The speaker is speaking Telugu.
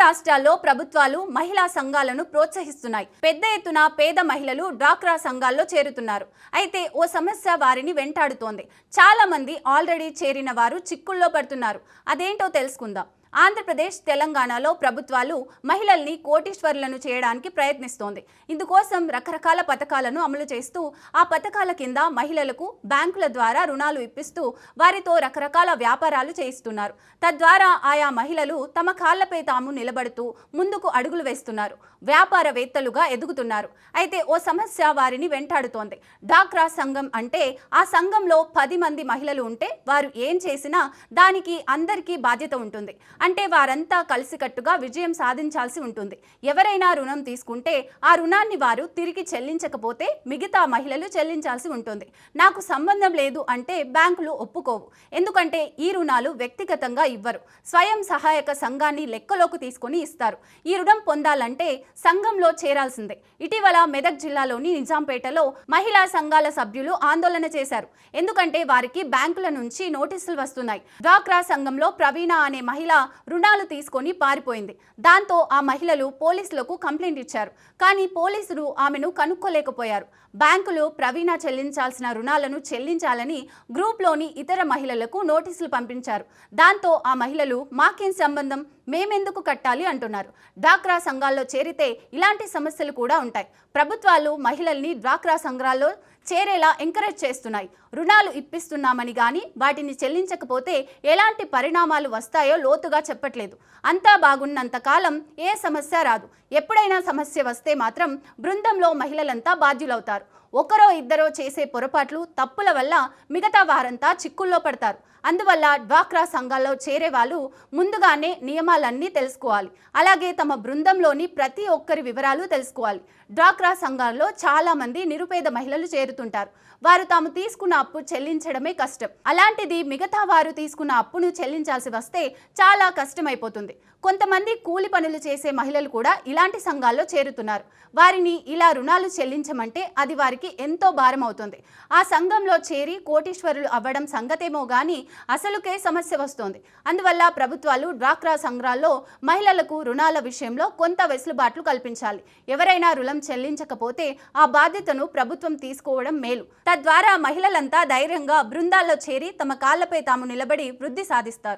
రాష్ట్రాల్లో ప్రభుత్వాలు మహిళా సంఘాలను ప్రోత్సహిస్తున్నాయి. పెద్ద ఎత్తున పేద మహిళలు డ్వాక్రా సంఘాల్లో చేరుతున్నారు. అయితే ఓ సమస్య వారిని వెంటాడుతోంది. చాలా మంది ఆల్రెడీ చేరిన వారు చిక్కుల్లో పడుతున్నారు. అదేంటో తెలుసుకుందాం. ఆంధ్రప్రదేశ్, తెలంగాణలో ప్రభుత్వాలు మహిళల్ని కోటీశ్వరులను చేయడానికి ప్రయత్నిస్తోంది. ఇందుకోసం రకరకాల పథకాలను అమలు చేస్తూ ఆ పథకాల కింద మహిళలకు బ్యాంకుల ద్వారా రుణాలు ఇప్పిస్తూ వారితో రకరకాల వ్యాపారాలు చేయిస్తున్నారు. తద్వారా ఆయా మహిళలు తమ కాళ్లపై తాము నిలబడుతూ ముందుకు అడుగులు వేస్తున్నారు. వ్యాపారవేత్తలుగా ఎదుగుతున్నారు. అయితే ఓ సమస్య వారిని వెంటాడుతోంది. డ్వాక్రా సంఘం అంటే ఆ సంఘంలో 10 మంది మహిళలు ఉంటే వారు ఏం చేసినా దానికి అందరికీ బాధ్యత ఉంటుంది. అంటే వారంతా కలిసికట్టుగా విజయం సాధించాల్సి ఉంటుంది. ఎవరైనా రుణం తీసుకుంటే ఆ రుణాన్ని వారు తిరిగి చెల్లించకపోతే మిగతా మహిళలు చెల్లించాల్సి ఉంటుంది. నాకు సంబంధం లేదు అంటే బ్యాంకులు ఒప్పుకోవు. ఎందుకంటే ఈ రుణాలు వ్యక్తిగతంగా ఇవ్వరు. స్వయం సహాయక సంఘాన్ని లెక్కలోకి తీసుకొని ఇస్తారు. ఈ రుణం పొందాలంటే సంఘంలో చేరాల్సిందే. ఇటీవల మెదక్ జిల్లాలోని నిజాంపేటలో మహిళా సంఘాల సభ్యులు ఆందోళన చేశారు. ఎందుకంటే వారికి బ్యాంకుల నుంచి నోటీసులు వస్తున్నాయి. డ్వాక్రా సంఘంలో ప్రవీణ అనే మహిళ రుణాలు తీసుకొని పారిపోయింది. దాంతో ఆ మహిళలు పోలీసులకు కంప్లైంట్ ఇచ్చారు. కానీ పోలీసులు ఆమెను కనుక్కోలేకపోయారు. బ్యాంకులు ప్రవీణ చెల్లించాల్సిన రుణాలను చెల్లించాలని గ్రూప్లోని ఇతర మహిళలకు నోటీసులు పంపించారు. దాంతో ఆ మహిళలు మాకేం సంబంధం, మేమెందుకు కట్టాలి అంటున్నారు. డ్వాక్రా సంఘాల్లో చేరితే ఇలాంటి సమస్యలు కూడా ఉంటాయి. ప్రభుత్వాలు మహిళల్ని డ్వాక్రా సంఘాల్లో చేరేలా ఎంకరేజ్ చేస్తున్నాయి. రుణాలు ఇప్పిస్తున్నామని కానీ వాటిని చెల్లించకపోతే ఎలాంటి పరిణామాలు వస్తాయో లోతుగా చెప్పట్లేదు. అంతా బాగున్నంత కాలం ఏ సమస్య రాదు. ఎప్పుడైనా సమస్య వస్తే మాత్రం బృందంలో మహిళలంతా బాధ్యులవుతారు. ఒకరో ఇద్దరో చేసే పొరపాట్లు, తప్పుల వల్ల మిగతా వారంతా చిక్కుల్లో పడతారు. అందువల్ల డ్వాక్రా సంఘాల్లో చేరే వాళ్ళు ముందుగానే నియమాలన్నీ తెలుసుకోవాలి. అలాగే తమ బృందంలోని ప్రతి ఒక్కరి వివరాలు తెలుసుకోవాలి. డ్వాక్రా సంఘాల్లో చాలా మంది నిరుపేద మహిళలు చేరుతుంటారు. వారు తాము తీసుకున్న అప్పు చెల్లించడమే కష్టం. అలాంటిది మిగతా వారు తీసుకున్న అప్పును చెల్లించాల్సి వస్తే చాలా కష్టమైపోతుంది. కొంతమంది కూలి పనులు చేసే మహిళలు కూడా ఇలాంటి సంఘాల్లో చేరుతున్నారు. వారిని ఇలా రుణాలు చెల్లించమంటే అది వారికి ఎంతో భారం అవుతుంది. ఆ సంఘంలో చేరి కోటీశ్వరులు అవ్వడం సంగతేమో గానీ అసలుకే సమస్య వస్తోంది. అందువల్ల ప్రభుత్వాలు డ్వాక్రా సంఘాల్లో మహిళలకు రుణాల విషయంలో కొంత వెసులుబాట్లు కల్పించాలి. ఎవరైనా రుణం చెల్లించకపోతే ఆ బాధ్యతను ప్రభుత్వం తీసుకోవడం మేలు. తద్వారా మహిళలంతా ధైర్యంగా బృందాల్లో చేరి తమ కాళ్లపై తాము నిలబడి వృద్ధి సాధిస్తారు.